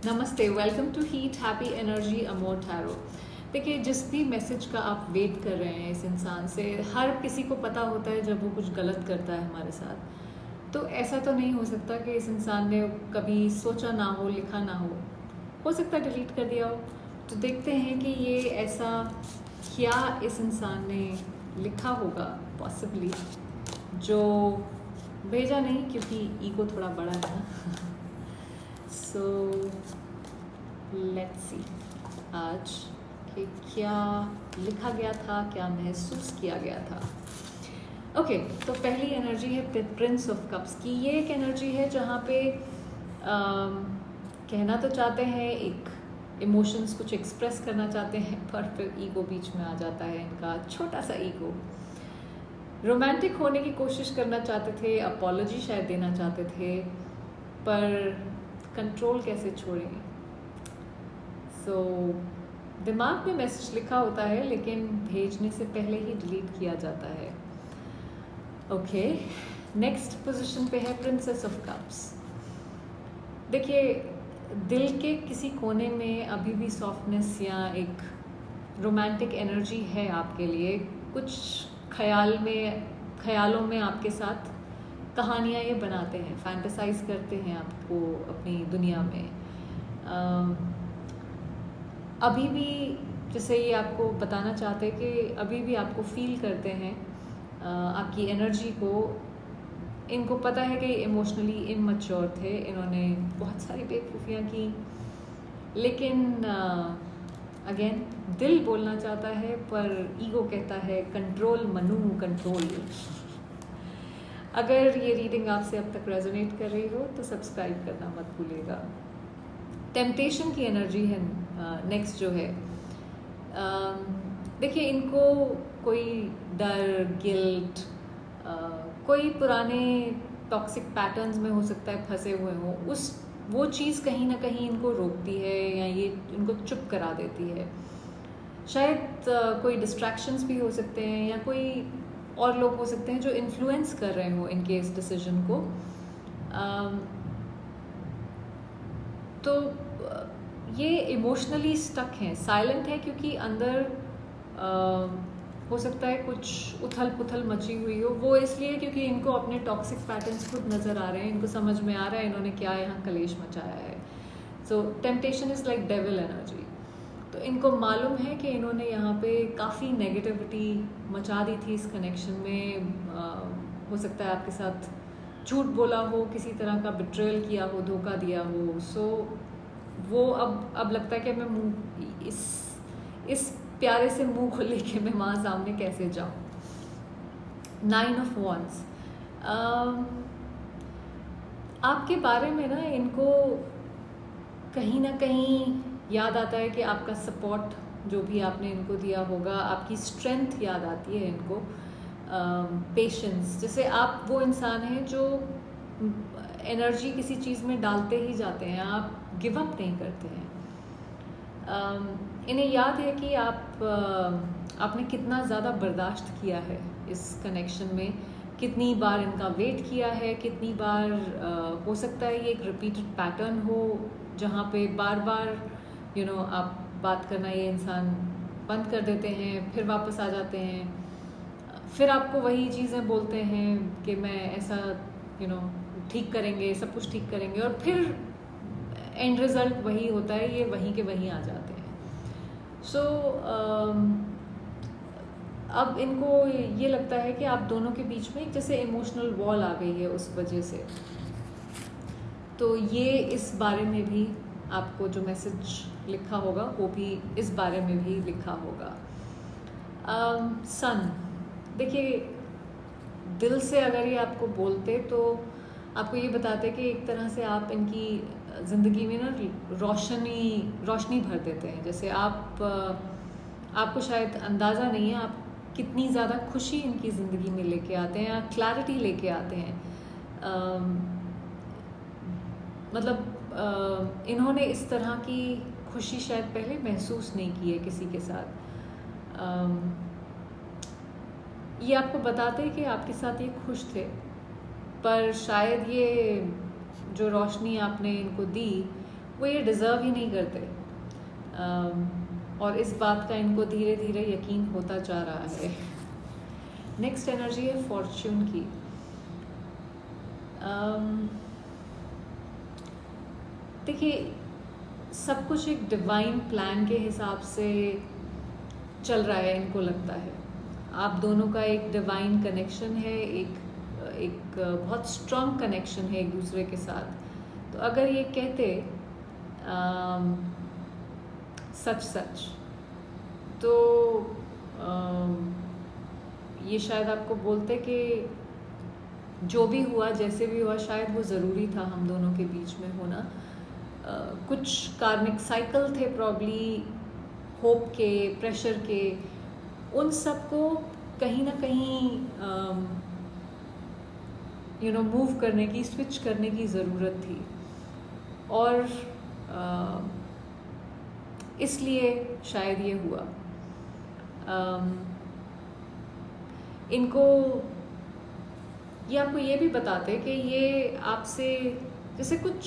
नमस्ते, welcome to heat happy energy amor tarot. देखिए, जिस भी मैसेज का आप वेट कर रहे हैं इस इंसान से, हर किसी को पता होता है जब वो कुछ गलत करता है हमारे साथ। तो ऐसा तो नहीं हो सकता कि इस इंसान ने कभी सोचा ना हो, लिखा ना हो सकता है डिलीट कर दिया हो। तो देखते हैं कि ये ऐसा क्या इस इंसान ने लिखा होगा पॉसिबली, जो भेजा नहीं, क्योंकि ईगो थोड़ा बड़ा है ना। सो लेट्स सी आज कि क्या लिखा गया था, क्या महसूस किया गया था। ओके, तो पहली एनर्जी है प्रिंस ऑफ कप्स की। ये एक एनर्जी है जहाँ पे कहना तो चाहते हैं, एक इमोशंस कुछ एक्सप्रेस करना चाहते हैं, पर फिर ईगो बीच में आ जाता है, इनका छोटा सा ईगो। रोमांटिक होने की कोशिश करना चाहते थे, अपॉलॉजी शायद देना चाहते थे, पर कंट्रोल कैसे छोड़ेंगे। सो दिमाग में मैसेज लिखा होता है, लेकिन भेजने से पहले ही डिलीट किया जाता है। ओके, नेक्स्ट पोजीशन पे है प्रिंसेस ऑफ कप्स। देखिए, दिल के किसी कोने में अभी भी सॉफ्टनेस या एक रोमांटिक एनर्जी है आपके लिए। कुछ ख्यालों में आपके साथ कहानियाँ ये बनाते हैं, फैंटेसाइज करते हैं आपको अपनी दुनिया में। अभी भी जैसे ये आपको बताना चाहते हैं कि अभी भी आपको फील करते हैं आपकी एनर्जी को। इनको पता है कि इमोशनली इमैच्योर थे, इन्होंने बहुत सारी बेवकूफ़ियाँ की, लेकिन अगेन दिल बोलना चाहता है, पर ईगो कहता है कंट्रोल मनु कंट्रोल। अगर ये रीडिंग आपसे अब तक रेजोनेट कर रही हो तो सब्सक्राइब करना मत भूलिएगा। टेम्पटेशन की एनर्जी है नेक्स्ट जो है। देखिए, इनको कोई डर, गिल्ट, कोई पुराने टॉक्सिक पैटर्न्स में हो सकता है फंसे हुए हों, वो चीज़ कहीं ना कहीं इनको रोकती है या ये इनको चुप करा देती है। शायद कोई डिस्ट्रैक्शंस भी हो सकते हैं, या कोई और लोग हो सकते हैं जो इन्फ्लुएंस कर रहे हो इनके इस डिसीजन को। तो ये इमोशनली स्टक हैं, साइलेंट है, क्योंकि अंदर हो सकता है कुछ उथल पुथल मची हुई हो। वो इसलिए क्योंकि इनको अपने टॉक्सिक पैटर्न्स खुद नज़र आ रहे हैं, इनको समझ में आ रहा है इन्होंने क्या यहाँ कलेश मचाया है। So temptation is like devil energy. तो इनको मालूम है कि इन्होंने यहाँ पे काफ़ी नेगेटिविटी मचा दी थी इस कनेक्शन में। हो सकता है आपके साथ झूठ बोला हो, किसी तरह का बिट्रेयल किया हो, धोखा दिया हो। सो वो अब लगता है कि मैं मुँह इस प्यारे से मुंह को लेके मैं वहाँ सामने कैसे जाऊँ। 9 ऑफ वॉन्ड्स आपके बारे में ना, इनको कहीं ना कहीं याद आता है कि आपका सपोर्ट जो भी आपने इनको दिया होगा, आपकी स्ट्रेंथ याद आती है इनको। पेशेंस, जैसे आप वो इंसान हैं जो एनर्जी किसी चीज़ में डालते ही जाते हैं, आप गिव अप नहीं करते हैं। इन्हें याद है कि आपने कितना ज़्यादा बर्दाश्त किया है इस कनेक्शन में, कितनी बार इनका वेट किया है, कितनी बार हो सकता है ये एक रिपीटेड पैटर्न हो जहाँ पे बार बार आप बात करना ये इंसान बंद कर देते हैं, फिर वापस आ जाते हैं, फिर आपको वही चीज़ें बोलते हैं कि मैं ऐसा ठीक करेंगे, सब कुछ ठीक करेंगे, और फिर एंड रिज़ल्ट वही होता है, ये वहीं के वहीं आ जाते हैं। सो अब इनको ये लगता है कि आप दोनों के बीच में एक जैसे इमोशनल वॉल आ गई है उस वजह से। तो ये इस बारे में भी आपको जो मैसेज लिखा होगा वो भी इस बारे में भी लिखा होगा। सन, देखिए, दिल से अगर ये आपको बोलते तो आपको ये बताते कि एक तरह से आप इनकी ज़िंदगी में ना रोशनी भर देते हैं। जैसे आपको शायद अंदाज़ा नहीं है आप कितनी ज़्यादा खुशी इनकी ज़िंदगी में लेके आते हैं, क्लैरिटी लेके आते हैं। मतलब इन्होंने इस तरह की खुशी शायद पहले महसूस नहीं की है किसी के साथ। ये आपको बताते हैं कि आपके साथ ये खुश थे, पर शायद ये जो रोशनी आपने इनको दी वो ये डिज़र्व ही नहीं करते। और इस बात का इनको धीरे धीरे यकीन होता जा रहा है। नेक्स्ट एनर्जी है फॉर्च्यून की। देखिए, सब कुछ एक डिवाइन प्लान के हिसाब से चल रहा है, इनको लगता है। आप दोनों का एक डिवाइन कनेक्शन है, एक बहुत स्ट्रॉन्ग कनेक्शन है एक दूसरे के साथ। तो अगर ये कहते सच तो ये शायद आपको बोलते कि जो भी हुआ, जैसे भी हुआ, शायद वो ज़रूरी था हम दोनों के बीच में होना। कुछ कार्मिक साइकिल थे प्रॉब्ली, होप के, प्रेशर के, उन सब को कहीं ना कहीं मूव करने की, स्विच करने की ज़रूरत थी। और इसलिए शायद ये हुआ। इनको ये आपको ये भी बताते कि ये आपसे जैसे कुछ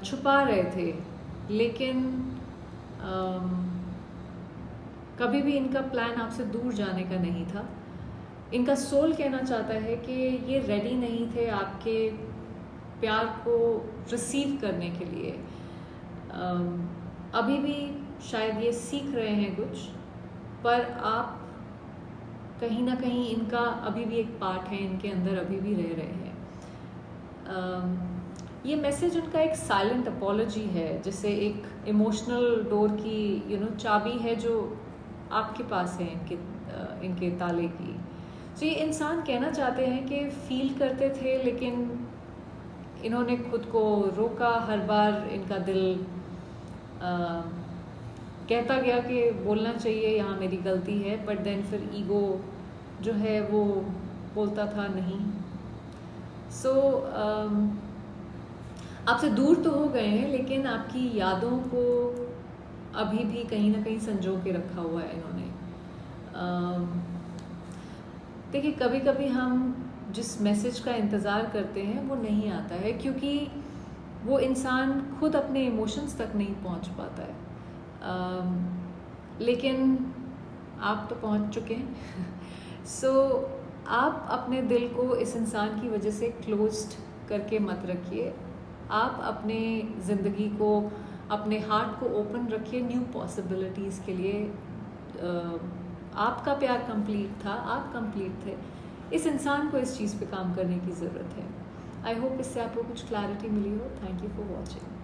छुपा रहे थे, लेकिन कभी भी इनका प्लान आपसे दूर जाने का नहीं था। इनका सोल कहना चाहता है कि ये रेडी नहीं थे आपके प्यार को रिसीव करने के लिए। अभी भी शायद ये सीख रहे हैं कुछ, पर आप कहीं ना कहीं इनका अभी भी एक पार्ट है, इनके अंदर अभी भी रह रहे हैं। ये मैसेज उनका एक साइलेंट अपॉलॉजी है, जैसे एक इमोशनल डोर की चाबी है जो आपके पास है इनके ताले की। तो ये इंसान कहना चाहते हैं कि फील करते थे, लेकिन इन्होंने खुद को रोका। हर बार इनका दिल कहता गया कि बोलना चाहिए, यहाँ मेरी गलती है, बट देन फिर ईगो जो है वो बोलता था नहीं। सो आपसे दूर तो हो गए हैं, लेकिन आपकी यादों को अभी भी कहीं ना कहीं संजो के रखा हुआ है इन्होंने। देखिए, कभी कभी हम जिस मैसेज का इंतज़ार करते हैं वो नहीं आता है, क्योंकि वो इंसान खुद अपने इमोशंस तक नहीं पहुंच पाता है। लेकिन आप तो पहुंच चुके हैं। सो आप अपने दिल को इस इंसान की वजह से क्लोज्ड करके मत रखिए। आप अपने ज़िंदगी को, अपने हार्ट को ओपन रखिए न्यू पॉसिबिलिटीज़ के लिए। आपका प्यार कंप्लीट था, आप कंप्लीट थे। इस इंसान को इस चीज़ पे काम करने की ज़रूरत है। आई होप इससे आपको कुछ क्लैरिटी मिली हो। Thank you for watching.